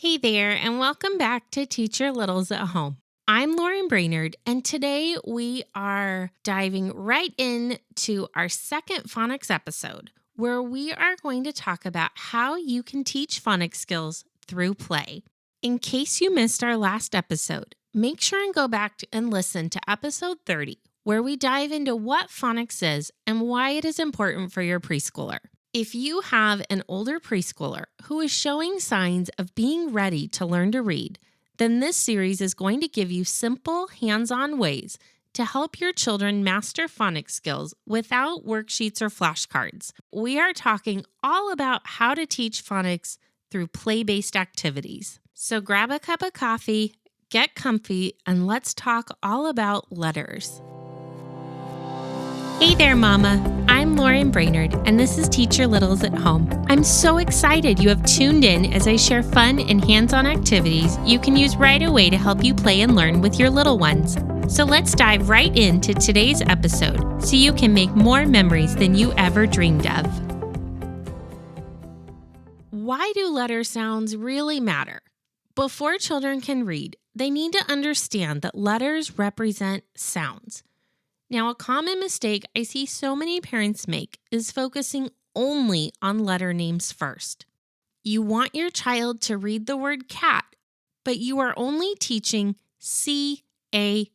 Hey there, and welcome back to Teach Your Littles at Home. I'm Lauren Brainerd, and today we are diving right into our second phonics episode, where we are going to talk about how you can teach phonics skills through play. In case you missed our last episode, make sure and go back and listen to episode 30, where we dive into what phonics is and why it is important for your preschooler. If you have an older preschooler who is showing signs of being ready to learn to read, then this series is going to give you simple, hands-on ways to help your children master phonics skills without worksheets or flashcards. We are talking all about how to teach phonics through play-based activities. So grab a cup of coffee, get comfy, and let's talk all about letters. Hey there, Mama. I'm Lauren Brainerd, and this is Teach Your Littles at Home. I'm so excited you have tuned in as I share fun and hands-on activities you can use right away to help you play and learn with your little ones. So let's dive right into today's episode so you can make more memories than you ever dreamed of. Why do letter sounds really matter? Before children can read, they need to understand that letters represent sounds. Now, a common mistake I see so many parents make is focusing only on letter names first. You want your child to read the word cat, but you are only teaching C-A-T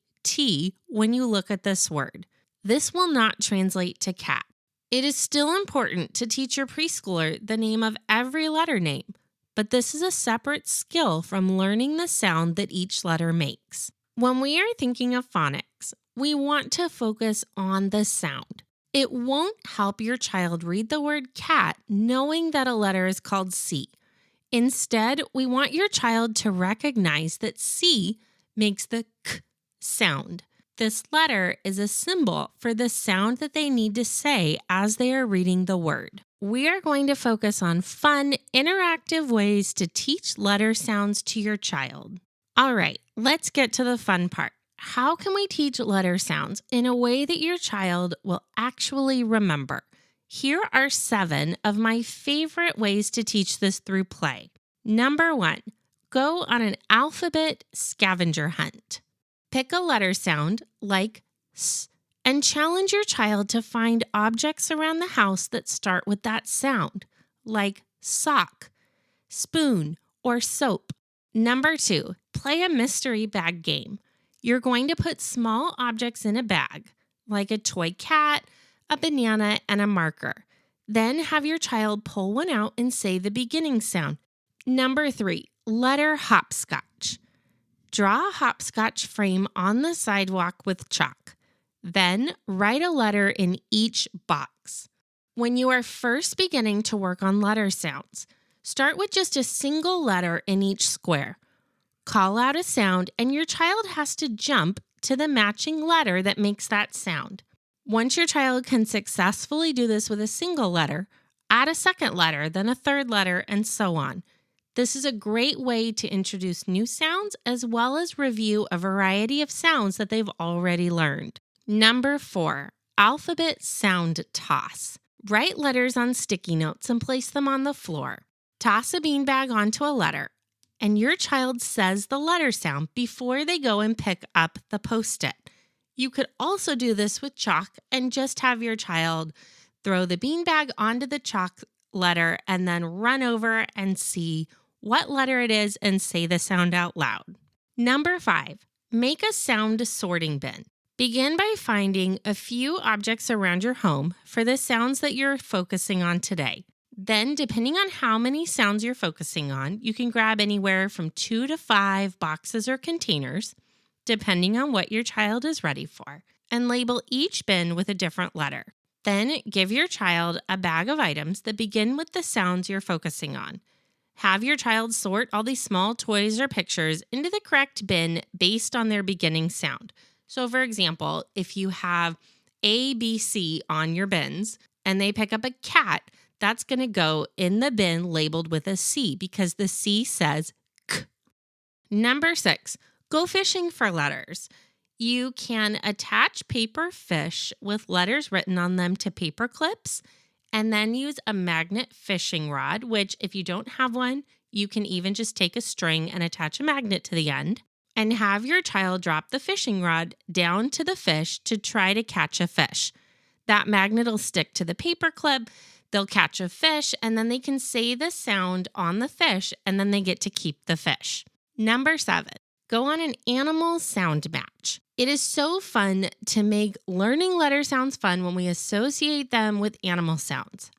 when you look at this word. This will not translate to cat. It is still important to teach your preschooler the name of every letter name, but this is a separate skill from learning the sound that each letter makes. When we are thinking of phonics, we want to focus on the sound. It won't help your child read the word cat knowing that a letter is called C. Instead, we want your child to recognize that C makes the K sound. This letter is a symbol for the sound that they need to say as they are reading the word. We are going to focus on fun, interactive ways to teach letter sounds to your child. All right, let's get to the fun part. How can we teach letter sounds in a way that your child will actually remember? Here are 7 of my favorite ways to teach this through play. Number 1, go on an alphabet scavenger hunt. Pick a letter sound like S and challenge your child to find objects around the house that start with that sound, like sock, spoon, or soap. Number 2, play a mystery bag game. You're going to put small objects in a bag, like a toy cat, a banana, and a marker. Then have your child pull one out and say the beginning sound. Number 3, letter hopscotch. Draw a hopscotch frame on the sidewalk with chalk. Then write a letter in each box. When you are first beginning to work on letter sounds, start with just a single letter in each square. Call out a sound, and your child has to jump to the matching letter that makes that sound. Once your child can successfully do this with a single letter, add a second letter, then a third letter, and so on. This is a great way to introduce new sounds as well as review a variety of sounds that they've already learned. Number 4, alphabet sound toss. Write letters on sticky notes and place them on the floor. Toss a beanbag onto a letter, and your child says the letter sound before they go and pick up the Post-it. You could also do this with chalk and just have your child throw the beanbag onto the chalk letter and then run over and see what letter it is and say the sound out loud. Number 5, make a sound sorting bin. Begin by finding a few objects around your home for the sounds that you're focusing on today. Then, depending on how many sounds you're focusing on, you can grab anywhere from 2 to 5 boxes or containers, depending on what your child is ready for, and label each bin with a different letter. Then, give your child a bag of items that begin with the sounds you're focusing on. Have your child sort all these small toys or pictures into the correct bin based on their beginning sound. So, for example, if you have A, B, C on your bins, and they pick up a cat, that's going to go in the bin labeled with a C because the C says K. Number 6, go fishing for letters. You can attach paper fish with letters written on them to paper clips and then use a magnet fishing rod, which if you don't have one, You can even just take a string and attach a magnet to the end and have your child drop the fishing rod down to the fish to try to catch a fish. That magnet will stick to the paper clip. They'll catch a fish, and then they can say the sound on the fish, and then they get to keep the fish. Number 7, go on an animal sound match. It is so fun to make learning letter sounds fun when we associate them with animal sounds.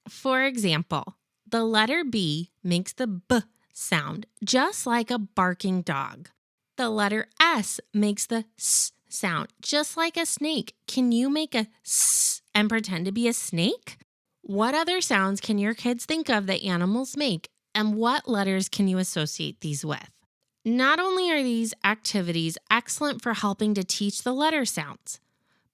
For example, the letter B makes the B sound, just like a barking dog. The letter S makes the S sound, just like a snake. Can you make a S and pretend to be a snake? What other sounds can your kids think of that animals make, and what letters can you associate these with? Not only are these activities excellent for helping to teach the letter sounds,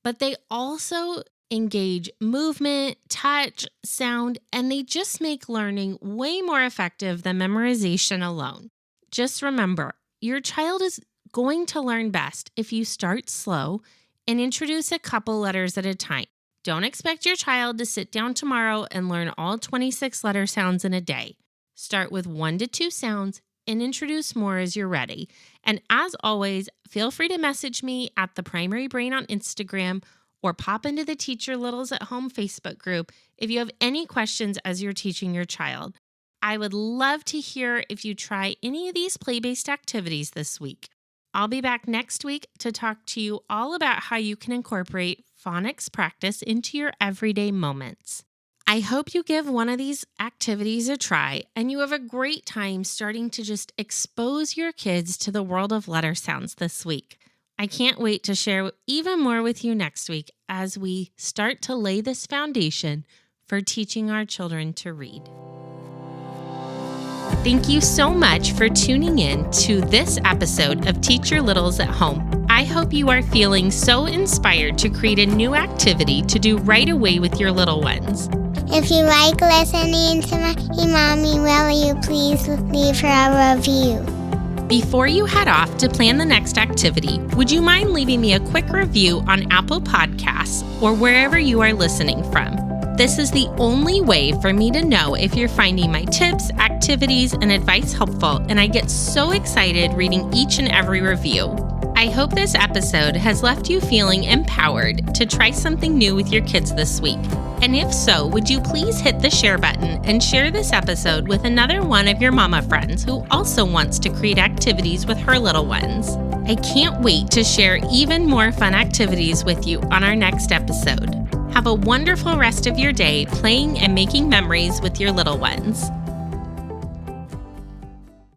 but they also engage movement, touch, sound, and they just make learning way more effective than memorization alone. Just remember, your child is going to learn best if you start slow and introduce a couple letters at a time. Don't expect your child to sit down tomorrow and learn all 26 letter sounds in a day. Start with 1 to 2 sounds and introduce more as you're ready. And as always, feel free to message me at The Primary Brain on Instagram or pop into the Teacher Littles at Home Facebook group if you have any questions as you're teaching your child. I would love to hear if you try any of these play-based activities this week. I'll be back next week to talk to you all about how you can incorporate phonics practice into your everyday moments. I hope you give one of these activities a try and you have a great time starting to just expose your kids to the world of letter sounds this week. I can't wait to share even more with you next week as we start to lay this foundation for teaching our children to read. Thank you so much for tuning in to this episode of Teacher Littles at Home. I hope you are feeling so inspired to create a new activity to do right away with your little ones. If you like listening to my mommy, will you please leave her a review? Before you head off to plan the next activity, would you mind leaving me a quick review on Apple Podcasts or wherever you are listening from? This is the only way for me to know if you're finding my tips, activities, and advice helpful, and I get so excited reading each and every review. I hope this episode has left you feeling empowered to try something new with your kids this week. And if so, would you please hit the share button and share this episode with another one of your mama friends who also wants to create activities with her little ones. I can't wait to share even more fun activities with you on our next episode. Have a wonderful rest of your day playing and making memories with your little ones.